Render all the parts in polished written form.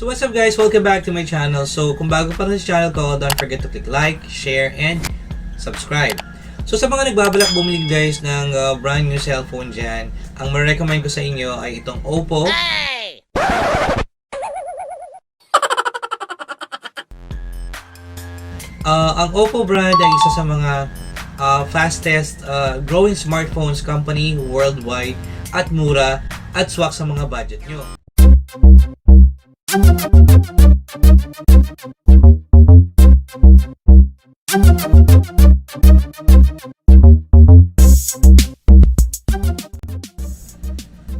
So what's up guys? Welcome back to my channel. So kung bago pa rin sa channel ko, don't forget to click like, share, and subscribe. So sa mga nagbabalak bumili guys ng brand new cellphone dyan, ang ma-recommend ko sa inyo ay itong Oppo. Ang Oppo brand ay isa sa mga fastest growing smartphones company worldwide at mura at swak sa mga budget nyo.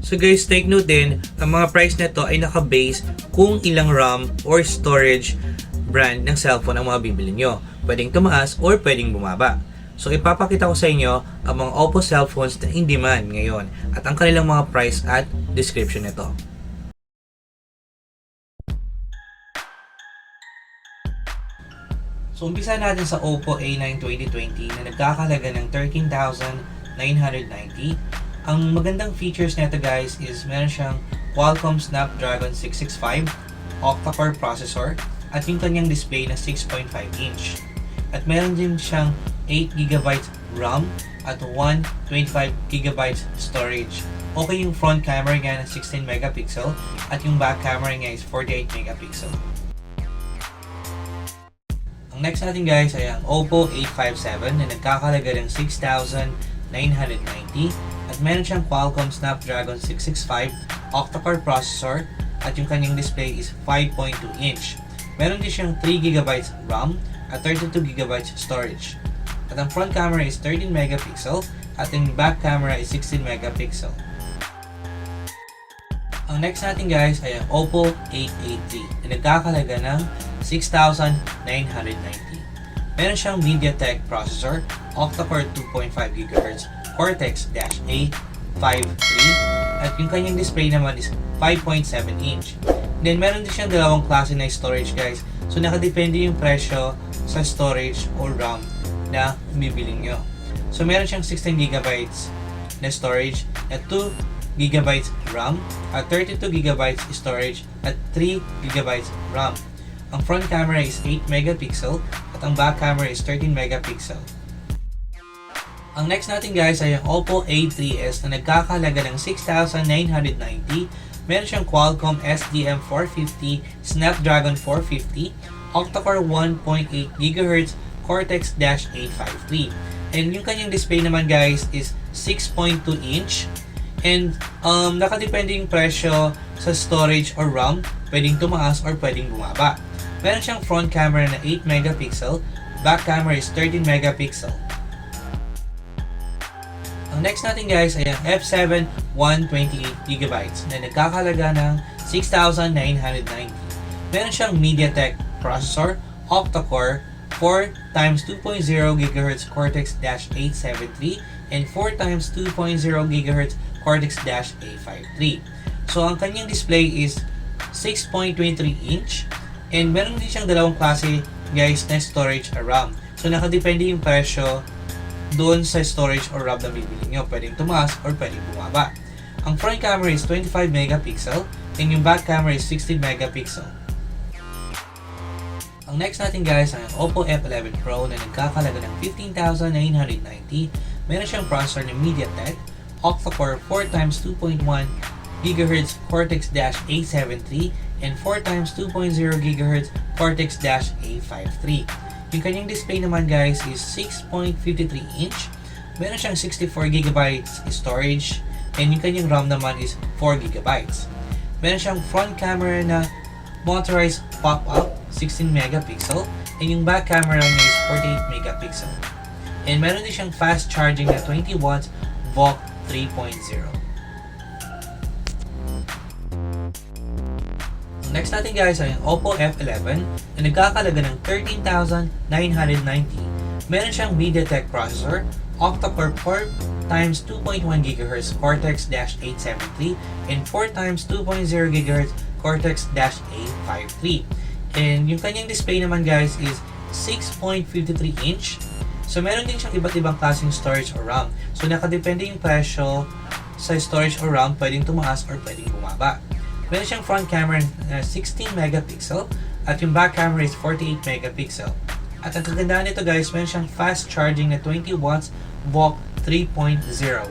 So guys, take note din, ang mga price nito ay naka-base kung ilang RAM or storage brand ng cellphone ang mga bibili nyo. Pwedeng tumaas or pwedeng bumaba. So ipapakita ko sa inyo ang mga Oppo cellphones na in demand ngayon at ang kanilang mga price at description nito. So umpisa natin sa Oppo A9 2020 na nagkakahalaga ng 13,990. Ang magandang features nito guys is meron siyang Qualcomm Snapdragon 665 octa-core processor at yung kanyang display na 6.5 inch. At meron din siyang 8GB RAM at 125GB storage. Okay yung front camera niya na 16 megapixel at yung back camera niya is 48 megapixel. Ang next natin guys ay ang Oppo A57 na nagkakahalaga ng 6,990 at meron siyang Qualcomm Snapdragon 665 octa-core processor at yung kanyang display is 5.2 inch. Meron din siyang 3GB RAM at 32GB storage. At ang front camera is 13 megapixel at yung back camera is 16 megapixel. Ang next natin guys ay ang Oppo A83 na nagkakahalaga ng 6,990. Meron siyang MediaTek processor, octa-core 2.5GHz, Cortex-A53 at yung kanyang display naman is 5.7 inch. Then meron din siyang dalawang klase na storage guys. So nakadepende yung presyo sa storage or RAM na bibili nyo. So meron siyang 16GB na storage at 2GB RAM at 32GB storage at 3GB RAM. Ang front camera is 8 megapixel at ang back camera is 13 megapixel. Ang next natin guys ay ang Oppo A3s na nagkakahalaga ng 6,990. Meron siyang Qualcomm SDM450, Snapdragon 450, octa-core 1.8GHz, Cortex-A53. And yung kanyang display naman guys is 6.2 inch. And nakadepende yung presyo sa storage or RAM, pwedeng tumaas or pwedeng bumaba. Meron siyang front camera na 8 megapixel, back camera is 13 megapixel. Ang next natin guys ay ang F7 128GB na nagkakahalaga ng 6,990. Meron siyang MediaTek processor, octa-core, 4x2.0GHz Cortex-A73 and 4x2.0GHz Cortex-A53. So ang kanyang display is 6.23 inch and meron din siyang dalawang klase guys na storage or RAM. So nakadepende yung presyo doon sa storage or RAM na bibili nyo. Pwedeng tumaas or pwedeng bumaba. Ang front camera is 25 megapixel and yung back camera is 16 megapixel. Ang next natin guys ay ang Oppo F11 Pro na nagkakahalaga ng 15,990. Meron siyang processor ng MediaTek, octa-core 4x2.1GHz Cortex-A73 and 4x2.0GHz Cortex-A53. Yung kanyang display naman guys is 6.53 inch. Meron siyang 64GB storage and yung kanyang RAM naman is 4GB. Meron siyang front camera na motorized pop-up 16 megapixel and yung back camera niya is 48 megapixel. And meron din siyang fast charging na 20 watts VOOC 3.0. Next natin guys ay ang Oppo F11 na nagkakahalaga ng 13,990. Meron siyang MediaTek processor, octa-core 4x2.1GHz Cortex-A73 and 4x2.0GHz Cortex-A53. And yung kanyang display naman guys is 6.53 inch. So meron din siyang iba't ibang klaseng storage or RAM. So nakadepende yung presyo sa storage or RAM, pwedeng tumaas or pwedeng bumaba. Meron siyang front camera na 16 megapixel at yung back camera is 48 megapixel. At ang kagandaan nito guys, meron siyang fast charging na 20 watts VOOC 3.0.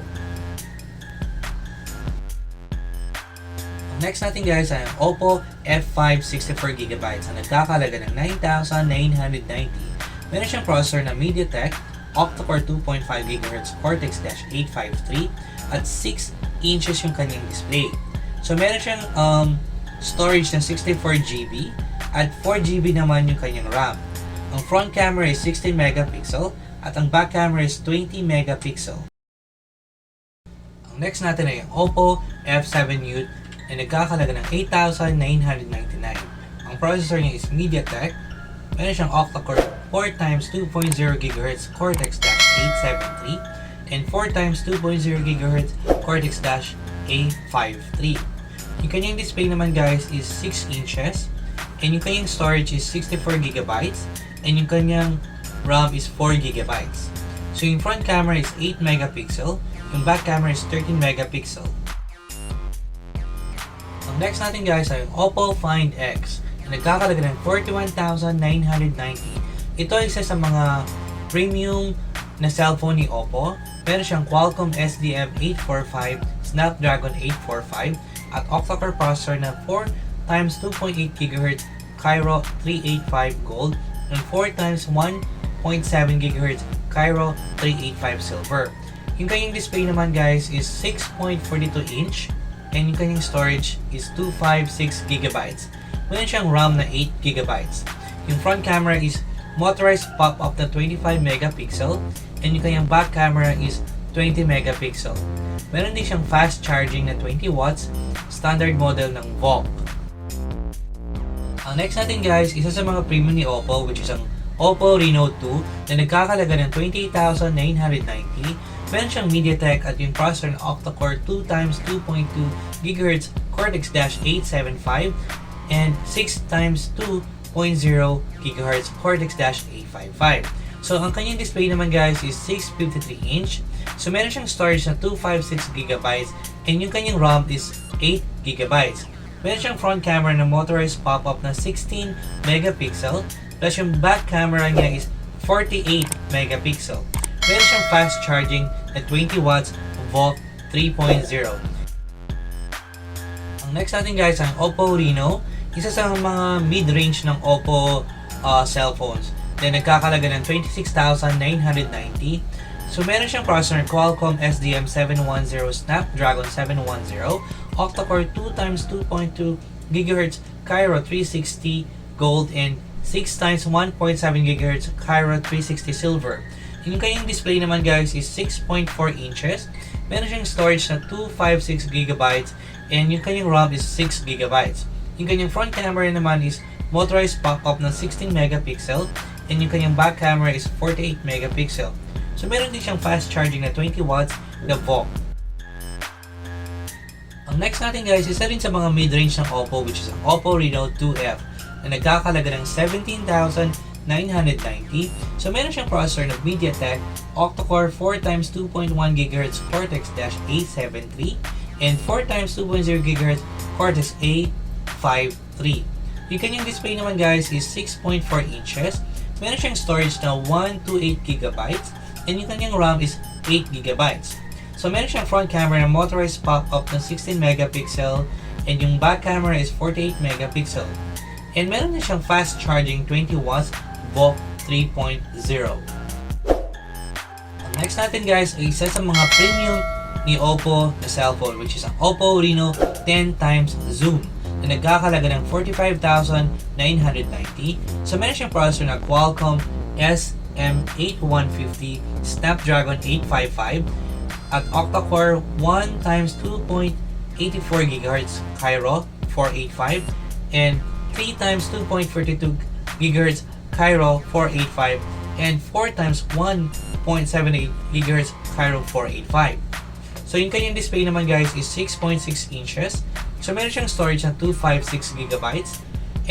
Next natin guys ay ang Oppo F5 64GB na nagkakalaga ng 9,990. Meron siyang processor na MediaTek octa-core 2.5 GHz Cortex-A853 at 6 inches yung kanyang display. So meron siyang storage na 64GB at 4GB naman yung kanyang RAM. Ang front camera is 16 megapixel at ang back camera is 20 megapixel. Ang next natin ay ang Oppo F7 Youth na nagkakalaga ng 8,999. Ang processor niya is MediaTek. Meron siyang octa-core 4x2.0 GHz Cortex-A873 and 4x2.0 GHz Cortex-A53. Yung kanyang display naman guys is 6 inches and yung kanyang storage is 64GB and yung kanyang RAM is 4GB. So yung front camera is 8 megapixel, yung back camera is 13 megapixel. Ang next natin guys ay yung Oppo Find X na nagkakalaga ng 41,990. Ito ay isa sa mga premium na cellphone ni Oppo. Meron siyang Qualcomm SDM845, Snapdragon 845 at octa-core processor na 4x2.8 GHz Kryo 385 Gold and 4x1.7 GHz Kryo 385 Silver. Yung kanyang display naman guys is 6.42 inch and yung kanyang storage is 256GB. Meron siyang RAM na 8GB. Yung front camera is motorized pop-up na 25 megapixel and yung kanyang back camera is 20 megapixel. Meron din siyang fast charging na 20 watts, standard model ng VOOC. Ang next natin guys, isa sa mga premium ni Oppo which is ang Oppo Reno 2 na nagkakalaga ng 28,990. Meron siyang MediaTek at yung processor na octa-core 2x2.2 GHz Cortex-A875 and 6x2.0 GHz Cortex-A855. So ang kanyang display naman guys is 653 inch. So meron siyang storage na 256GB and yung kanyang RAM is 8GB. Meron siyang front camera na motorized pop-up na 16 megapixel plus yung back camera niya is 48 megapixel. Meron siyang fast charging na 20 watts VOOC 3.0. Ang next natin guys ang Oppo Reno, isa sa mga mid-range ng Oppo cellphones na nagkakalaga ng 26,990. So meron siyang processor Qualcomm SDM710 Snapdragon 710, octa-core 2x2.2 GHz Kryo 360 Gold and 6x1.7 GHz Kryo 360 Silver. Yung kanyang display naman guys is 6.4 inches. Meron siyang storage na 256GB and yung kanyang RAM is 6GB. Yung kanyang front camera naman is motorized pop-up na 16 megapixel and yung kanyang back camera is 48 megapixel. So meron din siyang fast charging na 20 watts na VOOC. Ang next natin guys, isa rin sa mga mid-range ng Oppo which is ang Oppo Reno 2F na nagkakalaga ng 17,990. So meron siyang processor na MediaTek octa-core 4x2.1 GHz Cortex-A73 and 4x2.0 GHz Cortex-A53. Yung kanyang display naman guys is 6.4 inches. Meron siyang storage na 128GB and yung kanyang RAM is 8GB. So meron siyang front camera na motorized pop-up na 16 megapixel and yung back camera is 48 megapixel. And meron din siyang fast charging 20 watts VOOC 3.0. Ang next natin guys ay isa sa mga premium ni Oppo na cellphone which is ang Oppo Reno 10x Zoom na nagkakalaga ng 45,990. So meron siyang processor na Qualcomm SM8150 Snapdragon 855 at octa-core 1x2.84 GHz Kryo 485 and 3x2.42 GHz Kryo 485 and 4x1.78 GHz Kryo 485. So yung kanyang display naman guys is 6.6 inches. So meron siyang storage na 256GB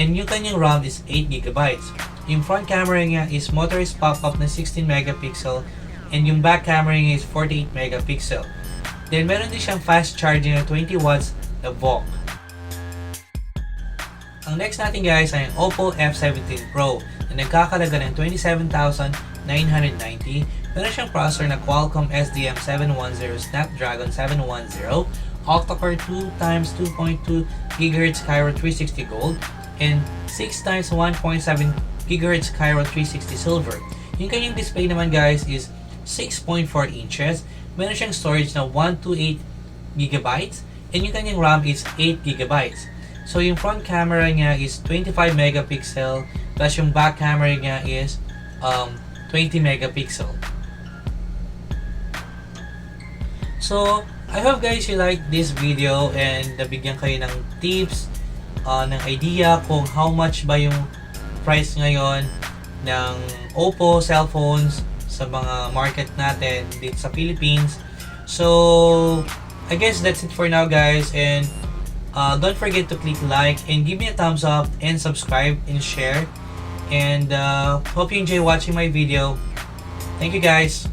and yung kanyang RAM is 8GB. Yung front camera niya is motorized pop-up na 16 megapixel and yung back camera niya is 48 megapixel. Then meron din siyang fast charging na 20 watts na VOOC. Ang next natin guys ay ang Oppo F17 Pro na nagkakalaga ng 27,990. Meron siyang processor na Qualcomm SDM710 Snapdragon 710, octa-core 2x 2.2 GHz Cryo 360 Gold, and 6x 1.7 GHz Cryo 360 Silver. Yung kanyang display naman guys is 6.4 inches. Meron siyang storage na 128 GB and yung kanyang RAM is 8 GB. So yung front camera niya is 25 megapixel plus yung back camera niya is 20 megapixel. So I hope guys you like this video and nabigyan kayo ng tips, ng idea kung how much ba yung price ngayon ng Oppo cellphones sa mga market natin dito sa Philippines. So I guess that's it for now guys, and don't forget to click like and give me a thumbs up and subscribe and share, and hope you enjoy watching my video. Thank you guys.